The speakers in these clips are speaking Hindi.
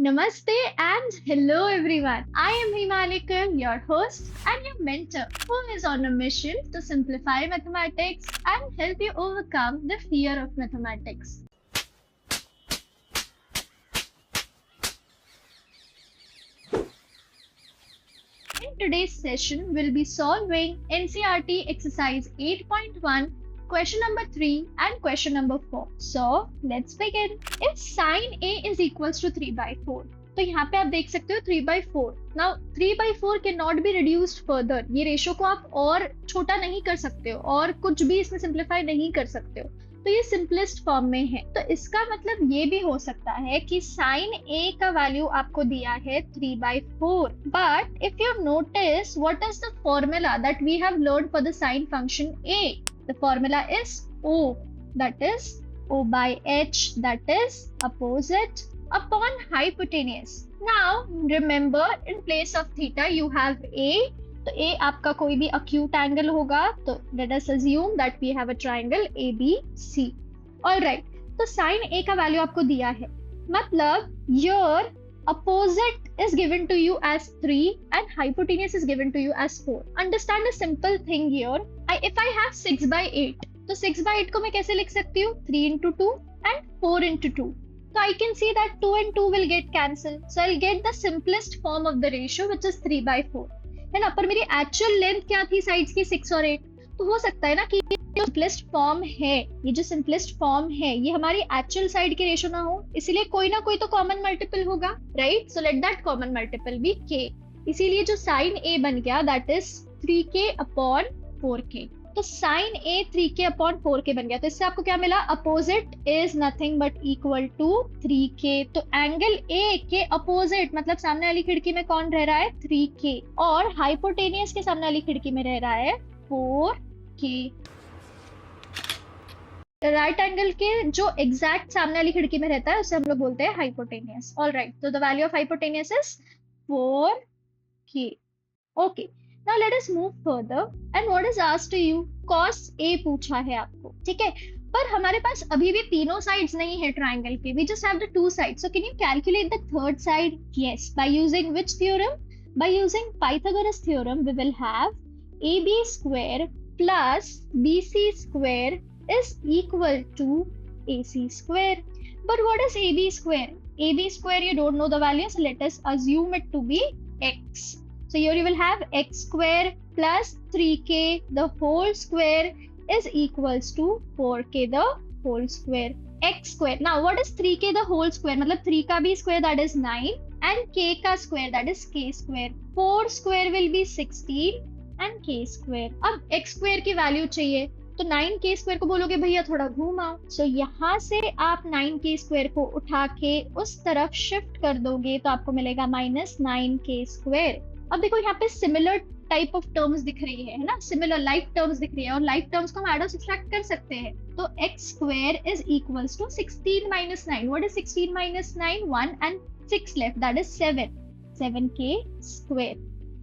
Namaste and hello everyone. I am Himalikar, your host and your mentor, who is on a mission to simplify mathematics and help you overcome the fear of mathematics. In today's session, we'll be solving NCERT exercise 8.1, question number 3 and question number 4. So, let's begin. If sin A is equals to 3 by 4, तो यहाँ पे आप देख सकते हो 3 by 4. Now 3 by 4 cannot be reduced further. ये रेशो को आप और छोटा नहीं कर सकते हो और कुछ भी इसमें सिंप्लीफाई नहीं कर सकते हो, तो ये सिंपलेस्ट फॉर्म में है. तो इसका मतलब ये भी हो सकता है कि sin A का वैल्यू आपको दिया है 3 by 4. But if you notice, what is the formula that we have learned for the sin function A? The formula is O, that is O by H, that is opposite upon hypotenuse. Now remember, in place of theta you have A. तो A आपका कोई भी acute angle होगा, तो let us assume that we have a triangle ABC. Alright, तो sin A का वैल्यू आपको दिया है, मतलब your opposite is given to you as 3 and hypotenuse is given to you as 4. Understand a simple thing here. If I have 6 by 8, तो 6 by 8 को मैं कैसे लिख सकती हूँ? 3 into 2 and 4 into 2. So I can see that 2 and 2 will get cancelled. So I'll get the simplest form of the ratio, which is 3 by 4. है ना, पर मेरी एक्चुअल लेंथ क्या थी साइड्स की? 6 और 8. तो हो सकता है ना कि जो सिंपलेस्ट फॉर्म है, ये जो सिंपलेस्ट फॉर्म है, ये हमारी एक्चुअल साइड के रेशो ना हो, इसीलिए कोई ना कोई तो कॉमन मल्टीपल होगा, right? So let that common multiple be k. इसीलिए जो sin A बन गया, that is 3k upon 4k. तो sin A 3k upon 4k बन गया. तो इससे आपको क्या मिला? Opposite is nothing but equal to 3k. तो एंगल A के अपोजिट मतलब सामने वाली खिड़की में कौन रह रहा है? 3k. और हाइपोटेनियस के सामने वाली खिड़की में रह रहा है 4k. राइट एंगल के जो एग्जैक्ट सामने वाली खिड़की में रहता है उसे हम लोग बोलते हैं हाइपोटेनियस. ऑलराइट, तो the value of hypotenuse is 4k. Okay, now let us move further and what is asked to you? cos A पूछा है आपको, ठीक है? पर हमारे पास अभी भी तीनों साइड्स नहीं है ट्राइंगल के. we just have the two sides. So can you calculate the third side? Yes. By using which theorem? By using Pythagoras theorem, we will have AB square plus BC square is equal to AC square. But what is AB square? AB square you don't know the value, so let us assume it to be x. So here you will have x square plus 3k the whole square is equals to 4k the whole square. X square. Now what is 3k the whole square? मतलब 3 का भी square that is 9 and k का square that is k square. 4 square will be 16 and k square. अब x square की वैल्यू चाहिए, तो 9k स्क्वायर को बोलोगे भैया थोड़ा घूम आओ. सो यहाँ से आप 9k स्क्वायर को उठा के उस तरफ शिफ्ट कर दोगे तो आपको मिलेगा -9k स्क्वायर. अब देखो यहाँ पे सिमिलर टाइप ऑफ टर्म्स दिख रही है ना, सिमिलर लाइक टर्म्स दिख रही है, और लाइक टर्म्स को हम एड और सब्ट्रैक्ट कर सकते हैं. तो x square is equals to 16 minus 9. What is 16 minus 9? 1 and 6 left, that is 7k square.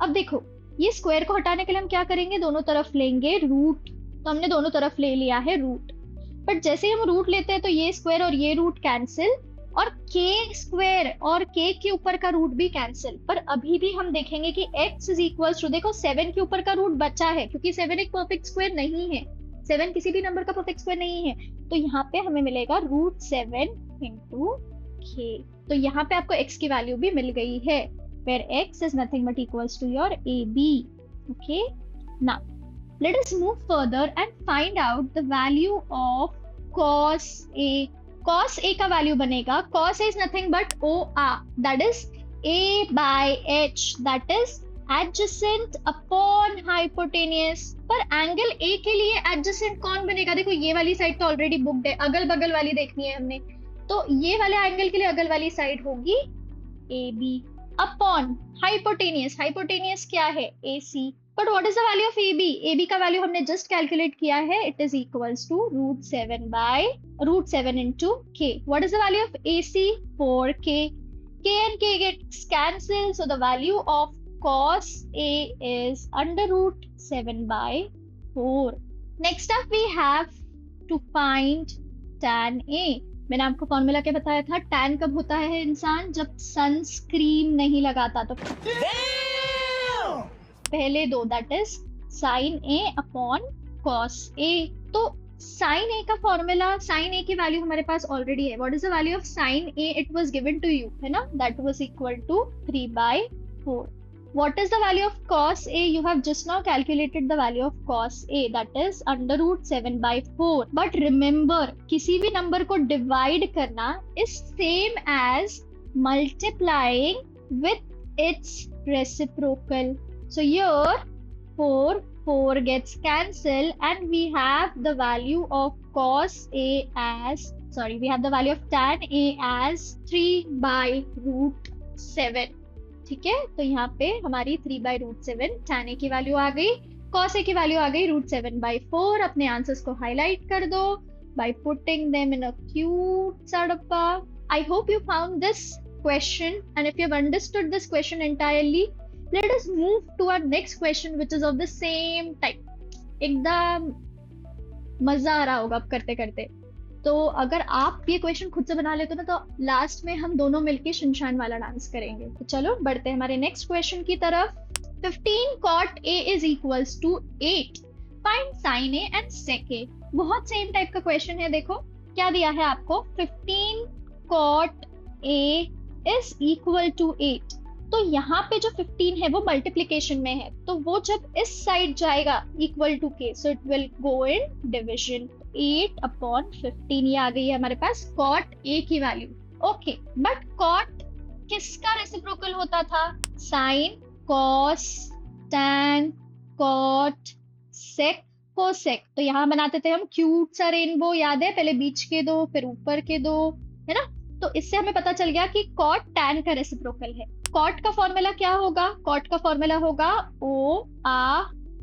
अब देखो ये स्क्वायर को हटाने के लिए हम क्या करेंगे? दोनों तरफ लेंगे रूट. तो हमने दोनों तरफ ले लिया है रूट, बट जैसे हम रूट लेते हैं तो ये स्क्वायर और ये रूट कैंसिल, और k स्क्वायर और k के ऊपर का रूट भी कैंसिल. पर अभी भी हम देखेंगे कि x इज इक्वल्स टू, देखो 7 के ऊपर का रूट बचा है क्योंकि 7 एक परफेक्ट स्क्वायर नहीं है, 7 किसी भी नंबर का परफेक्ट स्क्वायर नहीं है. तो यहाँ पे हमें मिलेगा √7 into k. तो यहाँ पे आपको x की वैल्यू भी मिल गई है, where x is nothing but equals to your AB. Okay, now let us move further and find out the value of cos A. cos A का वैल्यू बनेगा, cos A is nothing but OR, that is A by H, that is adjacent upon hypotenuse. पर एंगल A के लिए adjacent कौन बनेगा? देखो ये वाली साइड तो ऑलरेडी बुक्ड है, अगल बगल वाली देखनी है हमने, तो ये वाले एंगल के लिए अगल वाली साइड होगी AB अपॉन हाइपोटेनियस. हाइपोटेनियस क्या है? AC. But what is the value of AB? AB का वैल्यू हमने जस्ट कैलकुलेट किया है, it is equals to √7 into k. What is the value of AC? 4k. K and k gets cancelled, so the value of cos A is under √7 by 4. Next up we have to find tan A. मैंने आपको फॉर्मूला क्या बताया था? टैन कब होता है इंसान? जब सनस्क्रीन नहीं लगाता। तो पहले दो, that is sine a upon cos a. तो साइन ए का फॉर्मूला, साइन ए की वैल्यू हमारे पास ऑलरेडी है। What is the value of sine a? It was given to you, है ना, that was equal to 3/4। What is the value of cos A? You have just now calculated the value of cos A, that is under root 7/4. But remember, किसी भी नंबर को डिवाइड करना is same as multiplying with its reciprocal. So here 4 gets cancelled and we have the value of cos A as, sorry, we have the value of tan A as 3/7. ठीक है, तो यहाँ पे हमारी 3/7 tan A की वैल्यू आ गई, cos A की वैल्यू आ गई √7/4। अपने आंसर्स को हाईलाइट कर दो by putting them in a cute सा डब्बा। I hope you found this question, and if you have understood this question entirely, let us move to our next question which is of the same type। एकदम मजा आ रहा होगा अब करते करते। तो अगर आप ये क्वेश्चन खुद से बना लेते हो ना, तो लास्ट में हम दोनों मिलके शिनशान वाला डांस करेंगे। तो चलो बढ़ते हैं हमारे नेक्स्ट क्वेश्चन की तरफ। 15 cot A is equals to 8, find sin A and sec A। बहुत सेम टाइप का क्वेश्चन है। देखो क्या दिया है आपको, 15 cot A is equal to 8। तो यहाँ पे जो 15 है वो मल्टीप्लीकेशन में है, तो वो जब इस साइड जाएगा equal to k, so it will go in division. 8/15 ये आ गई है हमारे पास cot A की वैल्यू। ओके, बट cot किसका रेसिप्रोकल होता था? Sine, cos, tan, cot, sec, cosec। तो यहाँ बनाते थे हम क्यूट सा रेनबो, याद है? पहले बीच के दो, फिर ऊपर के दो, है ना? तो इससे हमें पता चल गया कि cot tan का रेसिप्रोकल है। cot का फॉर्मूला क्या होगा? cot का फॉर्मूला होगा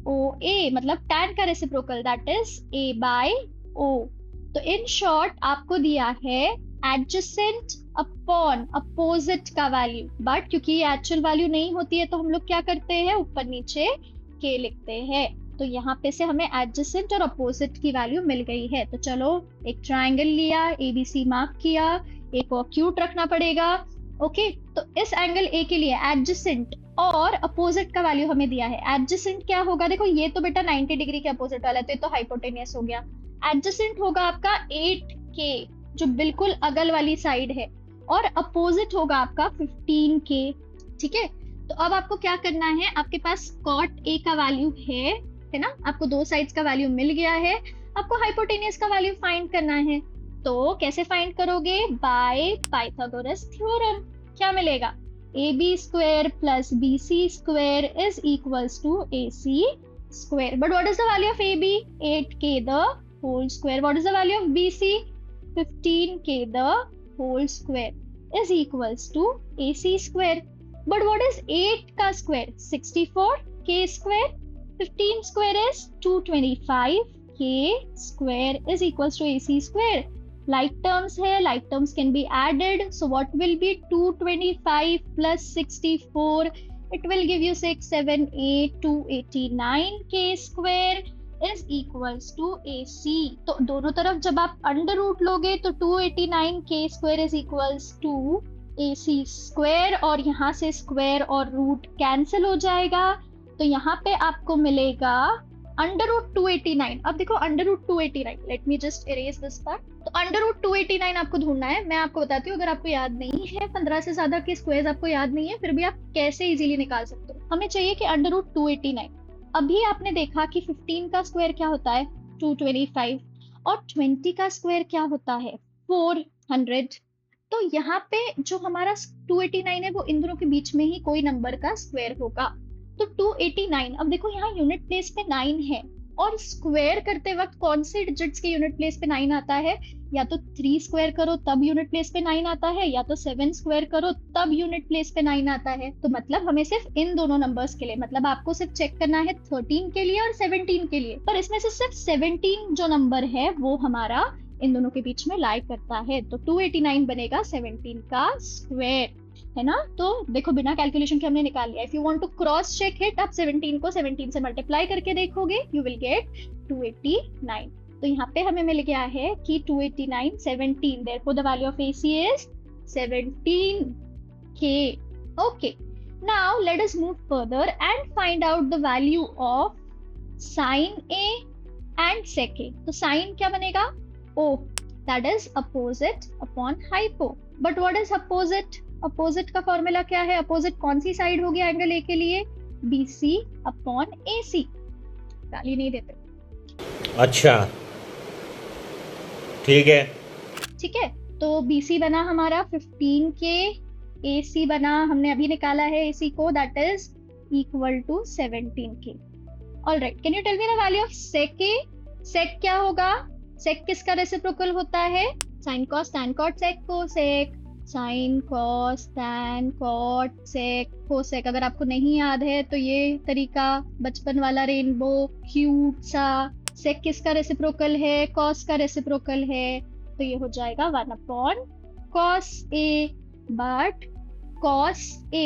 OA, मतलब tan का रेसिप्रोकल, दैट इज A/O। तो इन शॉर्ट आपको दिया है एडजेसेंट अपॉन अपोजिट का वैल्यू, बट क्योंकि ये एक्चुअल वैल्यू नहीं होती है तो हम लोग क्या करते हैं, ऊपर नीचे के लिखते हैं। तो यहाँ पे से हमें एडजेसेंट और अपोजिट की वैल्यू मिल गई है। तो चलो एक ट्राइंगल लिया, ABC मार्क किया, एक और क्यूट रखना पड़ेगा। ओके, तो इस एंगल A के लिए एडजेसेंट और अपोजिट का वैल्यू हमें दिया है। एडजेसेंट क्या होगा? देखो ये तो बेटा 90 डिग्री के अपोजिट वाला है, तो ये तो हाइपोटेनियस हो गया। एडजेसेंट होगा आपका 8K, जो बिल्कुल अगल वाली साइड है, और अपोजिट होगा आपका 15K। ठीक है, तो अब आपको क्या करना है, आपके पास cot A का वैल्यू है ना, आपको दो साइड्स का वैल्यू मिल गया है, आपको हाइपोटेनियस का वैल्यू फाइंड करना है। तो कैसे फाइंड करोगे? By Pythagoras theorem. क्या मिलेगा? AB² + BC² is equals to AC²। But what is the value of AB? 8K the whole square. What is the value of BC? 15K the whole square is equals to AC²। But what is 8 का square? 64K²। 15 square is 225K² is equals to AC²। Like terms है, like terms can be added. So what will be 225 plus 64? It will give you 6, 7, 8, 289K² is equals to AC। तो दोनों तरफ जब आप अंडर रूट लोगे तो 289K² is equals to AC², और यहाँ से स्क्वायर और रूट कैंसिल हो जाएगा। तो यहाँ पे आपको मिलेगा √289। अब देखो √289, let me just erase this part. तो √289 आपको ढूंढना है। मैं आपको बताती हूँ, अगर आपको याद नहीं है, 15 से ज्यादा के स्क्वायर्स आपको याद नहीं है, फिर भी आप कैसे इजीली निकाल सकते हो। हमें चाहिए कि √289। अभी आपने देखा कि 15 का स्क्वायर क्या होता है? 225, और 20 का स्क्वायर क्या होता है? 400। तो यहाँ पे जो हमारा 289 है वो इन दोनों के बीच में ही कोई नंबर का स्क्वायर होगा। तो 289, अब देखो यहाँ यूनिट प्लेस पे 9 है, और स्क्वायर करते वक्त कौन से डिजिट्स के यूनिट प्लेस पे 9 आता है? या तो 3 स्क्वायर करो तब यूनिट प्लेस पे 9 आता है, या तो 7 स्क्वायर करो तब यूनिट प्लेस पे 9 आता है। तो मतलब हमें सिर्फ इन दोनों नंबर्स के लिए, मतलब आपको सिर्फ चेक करना है 13 के लिए और 17 के लिए, पर इसमें से सिर्फ 17 जो नंबर है वो हमारा इन दोनों के बीच में लाई करता है। तो 289 बनेगा 17 का स्क्वायर, है ना? तो देखो बिना कैलकुलेशन के हमने निकाल लिया। If you want to cross check it, आप 17 को 17 से मल्टीप्लाई करके देखोगे, यू विल गेट 289। तो यहाँ पे हमें मिल गया है कि 289 17, therefore the value of AC is 17k. Okay, now let us move further and find out the value of sin A and sec A. तो sin क्या बनेगा? O, that is opposite upon hypo. But what is opposite? Opposite का फॉर्मूला क्या है? Opposite कौन सी साइड होगी एंगल A के लिए? BC upon AC. गाली नहीं देते. अच्छा, ठीक है. ठीक है, तो BC बना हमारा 15k, AC बना हमने अभी निकाला है AC को, that is equal to 17k. Alright, can you tell me the value of sec A? Sec क्या होगा? Sec किसका रेसिप्रोकल होता है? Sin cos tan cot sec cosec, sin cos tan cot sec cosec. अगर आपको नहीं याद है तो ये तरीका बचपन वाला रेनबो क्यूट सा. sec किसका रेसिप्रोकल है? cos का रेसिप्रोकल है, तो ये हो जाएगा 1 upon cos A. But cos A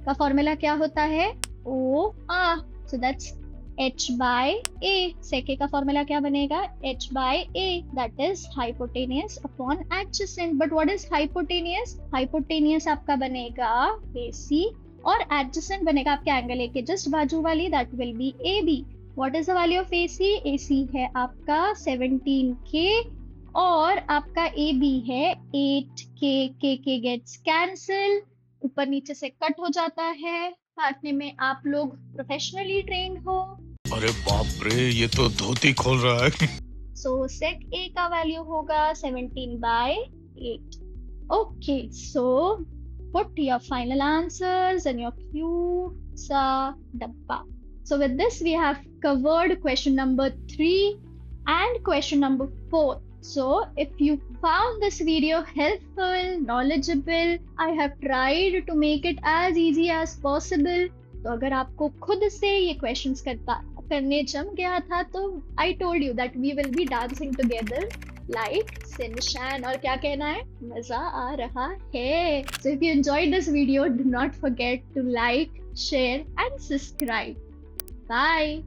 का फॉर्मूला क्या होता है? OR. So that's h by a. sec A का फॉर्मूला क्या बनेगा? h by a, that is hypotenuse upon adjacent. But what is hypotenuse? Hypotenuse आपका बनेगा AC और adjacent बनेगा आपके एंगल A के जस्ट बाजू वाली, that will be AB. What is the value of AC? AC है आपका 17k और आपका AB है 8k. k gets cancel, ऊपर नीचे से कट हो जाता है. काटने में आप लोग प्रोफेशनली ट्रेंड हो. अरे बाप रे, ये तो धोती खोल रहा है. So sec A का वैल्यू होगा 17 by 8. Okay, so put your final answers in your cute sa dabba. So with this we have covered question number 3 and question number 4. So if you found this video helpful, knowledgeable, I have tried to make it as easy as possible. तो अगर आपको खुद से ये क्वेश्चंस करने जम गया था तो I told you that we will be dancing together like Sinshan. और क्या कहना है? मजा आ रहा है. So if you enjoyed this video, do not forget to like, share and subscribe. Bye.